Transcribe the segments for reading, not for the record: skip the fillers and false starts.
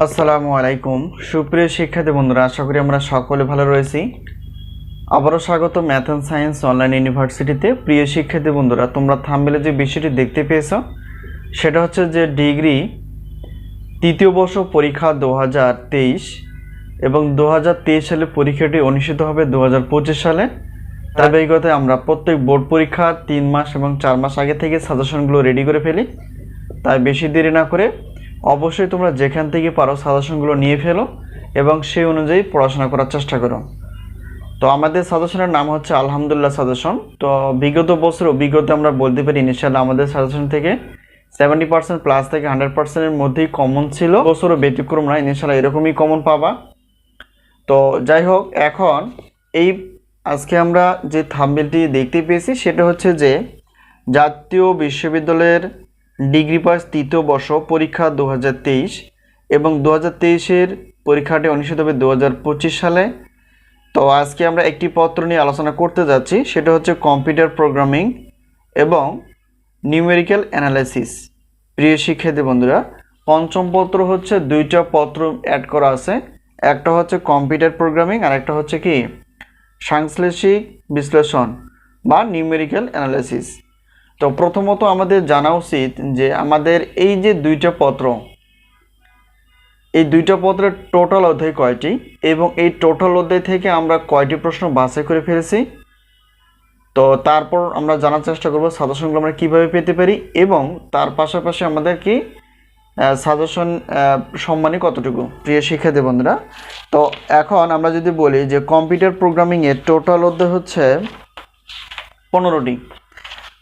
আসসালামু আলাইকুম সুপ্রিয় শিক্ষার্থী বন্ধুরা, আশা করি আমরা সকলে ভালো রয়েছি। আবারও স্বাগত ম্যাথ অ্যান্ড সায়েন্স অনলাইন ইউনিভার্সিটিতে। প্রিয় শিক্ষার্থী বন্ধুরা, তোমরা থাম্বনেলে যে বিষয়টি দেখতে পেয়েছো সেটা হচ্ছে যে ডিগ্রি তৃতীয় বর্ষ পরীক্ষা 2023 এবং 2023 সালে পরীক্ষাটি অনুষ্ঠিত হবে 2025 সালে। ধারাবাহিকতায় আমরা প্রত্যেক বোর্ড পরীক্ষা 3 মাস এবং 4 মাস আগে থেকে সাজেশনগুলো রেডি করে ফেলি। তাই বেশি দেরি না করে অবশ্যই তোমরা যেখান থেকে পারো সাজেশনগুলো নিয়ে ফেলো এবং সেই অনুযায়ী পড়াশোনা করার চেষ্টা করো। তো আমাদের সাজেশনের নাম হচ্ছে আলহামদুলিল্লাহ সাজেশন। তো বিগত বছর অভিজ্ঞতা আমরা বলতে পারি ইনশাআল্লাহ আমাদের সাজেশন থেকে 70% প্লাস থেকে 100%-এর মধ্যেই কমন ছিল। বছরও ব্যতিক্রম না, ইনশাআল্লাহ এরকমই কমন পাবা। তো যাই হোক, এখন এই আজকে আমরা যে থাম্বনেলটি দেখতে পেয়েছি সেটা হচ্ছে যে জাতীয় বিশ্ববিদ্যালয়ের ডিগ্রি পাস তৃতীয় বর্ষ পরীক্ষা 2023 এবং 2023-এর পরীক্ষাটি অনুষ্ঠিত হবে 2025 সালে। তো আজকে আমরা একটি পত্র নিয়ে আলোচনা করতে যাচ্ছি, সেটা হচ্ছে কম্পিউটার প্রোগ্রামিং এবং নিউমেরিক্যাল অ্যানালাইসিস। প্রিয় শিক্ষার্থী বন্ধুরা, পঞ্চম পত্র হচ্ছে দুইটা পত্র অ্যাড করা আছে, একটা হচ্ছে কম্পিউটার প্রোগ্রামিং আর একটা হচ্ছে কি সাংশ্লেষিক বিশ্লেষণ বা নিউমেরিক্যাল অ্যানালাইসিস। তো প্রথমত আমাদের জানা উচিত যে আমাদের এই যে দুইটা পত্র, এই দুইটা পত্রের টোটাল অধ্যায় কয়টি এবং এই টোটাল অধ্যায় থেকে আমরা কয়টি প্রশ্ন বাছাই করে ফেলেছি। তো তারপর আমরা জানার চেষ্টা করব সাজেশনগুলো আমরা কীভাবে পেতে পারি এবং তার পাশাপাশি আমাদের কি সাজেশন সম্মানী কতটুকু। প্রিয় শিক্ষার্থী বন্ধুরা, তো এখন আমরা যদি বলি যে কম্পিউটার প্রোগ্রামিংয়ের টোটাল অধ্যায় হচ্ছে 15টি,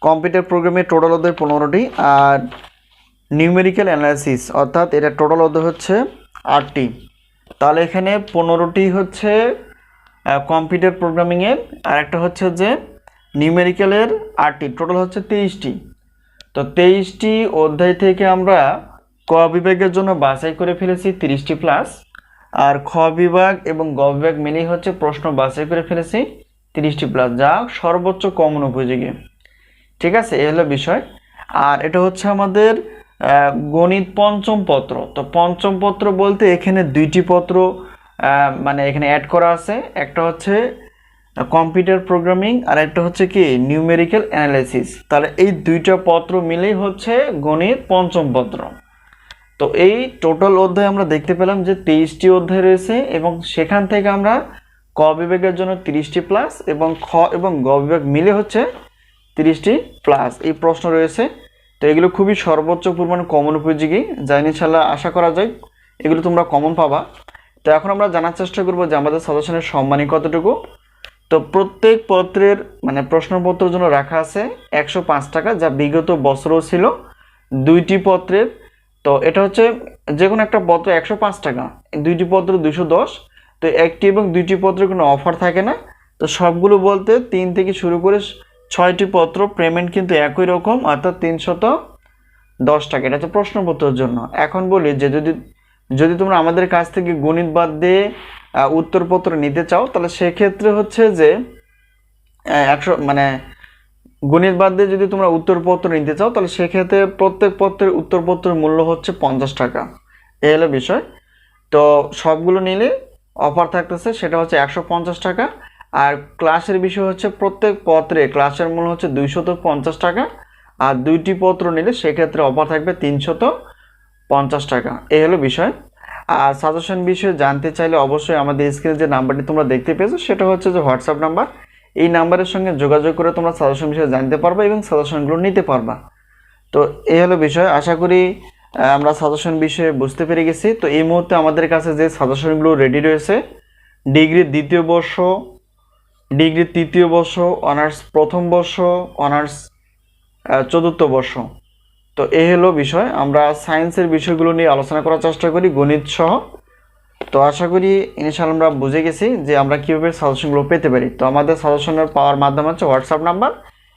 কম্পিউটার প্রোগ্রামের টোটাল অধ্যায় 15টি, আর নিউমেরিক্যাল অ্যানালাইসিস অর্থাৎ এটা টোটাল অধ্যায় হচ্ছে 8টি। তাহলে এখানে 15টি হচ্ছে কম্পিউটার প্রোগ্রামিংয়ের আর একটা হচ্ছে যে নিউমেরিক্যালের 8টি, টোটাল হচ্ছে 23টি। তো 23টি অধ্যায় থেকে আমরা ক বিভাগের জন্য বাছাই করে ফেলেছি 30টি প্লাস, আর খ বিভাগ এবং গ বিভাগ মিলেই হচ্ছে প্রশ্ন বাছাই করে ফেলেছি 30টি প্লাস, যা সর্বোচ্চ কমন উপযোগী। ঠিক আছে, এই হলো বিষয়। আর এটা হচ্ছে আমাদের গণিত পঞ্চম পত্র। তো পঞ্চম পত্র বলতে এখানে দুইটি পত্র মানে এখানে অ্যাড করা আছে, একটা হচ্ছে কম্পিউটার প্রোগ্রামিং আর একটা হচ্ছে কি নিউমেরিক্যাল অ্যানালাইসিস। তাহলে এই দুইটা পত্র মিলেই হচ্ছে গণিত পঞ্চম পত্র। তো এই টোটাল অধ্যায় আমরা দেখতে পেলাম যে 23টি অধ্যায় রয়েছে এবং সেখান থেকে আমরা ক বিভাগের জন্য 30টি প্লাস এবং খ এবং গ বিভাগ মিলে হচ্ছে 30টি প্লাস এই প্রশ্ন রয়েছে। তো এগুলো খুবই সর্বোচ্চ পরিমাণ কমন উপযোগী, যা ইনশাআল্লাহ আশা করা যায় এগুলো তোমরা কমন পাবা। তো এখন আমরা জানার চেষ্টা করব যে আমাদের সাজেশনের সম্মানী কতটুকু। তো প্রত্যেক পত্রের মানে প্রশ্নপত্রের জন্য রাখা আছে 105 টাকা, যা বিগত বছরও ছিল দুইটি পত্রের। তো এটা হচ্ছে যে কোনো একটা পত্র 105 টাকা, দুইটি পত্র 210। তো একটি এবং দুইটি পত্রের কোনো অফার থাকে না। তো সবগুলো বলতে 3 থেকে শুরু করে 6টি পত্র পেমেন্ট কিন্তু একই রকম, অর্থাৎ 310 টাকা। এটা হচ্ছে প্রশ্নপত্রের জন্য। এখন বলি যে যদি তোমরা আমাদের কাছ থেকে গণিত বাদ দিয়ে উত্তরপত্র নিতে চাও, তাহলে সেক্ষেত্রে হচ্ছে যে 100 মানে গণিত বাদ দিয়ে যদি তোমরা উত্তরপত্র নিতে চাও, তাহলে সেক্ষেত্রে প্রত্যেক পত্রের উত্তরপত্রের মূল্য হচ্ছে 50 টাকা। এই হলো বিষয়। তো সবগুলো নিলে অফার থাকতেছে সেটা হচ্ছে 150 টাকা। আর ক্লাসের বিষয় হচ্ছে প্রত্যেক পত্রে ক্লাসের মূল্য হচ্ছে 250 টাকা, আর দুইটি পত্র নিলে সেক্ষেত্রে অফার থাকবে 350 টাকা। এই হলো বিষয়। আর সাজেশন বিষয়ে জানতে চাইলে অবশ্যই আমাদের স্ক্রিনে যে নাম্বারটি তোমরা দেখতে পেয়েছো সেটা হচ্ছে যে হোয়াটসঅ্যাপ নাম্বার। এই নাম্বারের সঙ্গে যোগাযোগ করে তোমরা সাজেশন বিষয়ে জানতে পারবা এবং সাজেশনগুলো নিতে পারবা। তো এই হলো বিষয়। আশা করি আমরা সাজেশন বিষয়ে বুঝতে পেরে গেছি। তো এই মুহূর্তে আমাদের কাছে যে সাজেশনগুলো রেডি রয়েছে ডিগ্রি দ্বিতীয় বর্ষ, ডিগ্রি তৃতীয় বর্ষ, অনার্স প্রথম বর্ষ, অনার্স চতুর্থ বর্ষ। তো এই হলো বিষয়। আমরা সায়েন্সের বিষয়গুলো নিয়ে আলোচনা করার চেষ্টা করি গণিত সহ। তো আশা করি ইনশাআল্লাহ আমরা বুঝে গেছি যে আমরা কীভাবে সাজেশনগুলো পেতে পারি। তো আমাদের সাজেশনের পাওয়ার মাধ্যম হচ্ছে হোয়াটসঅ্যাপ নাম্বার,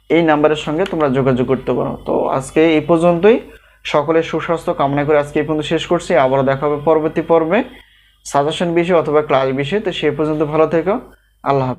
এই নাম্বারের সঙ্গে তোমরা যোগাযোগ করতে পারো। তো আজকে এই পর্যন্তই, সকলের সুস্বাস্থ্য কামনা করে আজকে এই পর্যন্ত শেষ করছি। আবারও দেখা হবে পরবর্তী পর্বে সাজেশন বিষয় অথবা ক্লাস বিষয়। তো সেই পর্যন্ত ভালো থেকো। আল্লাহ হাফেজ।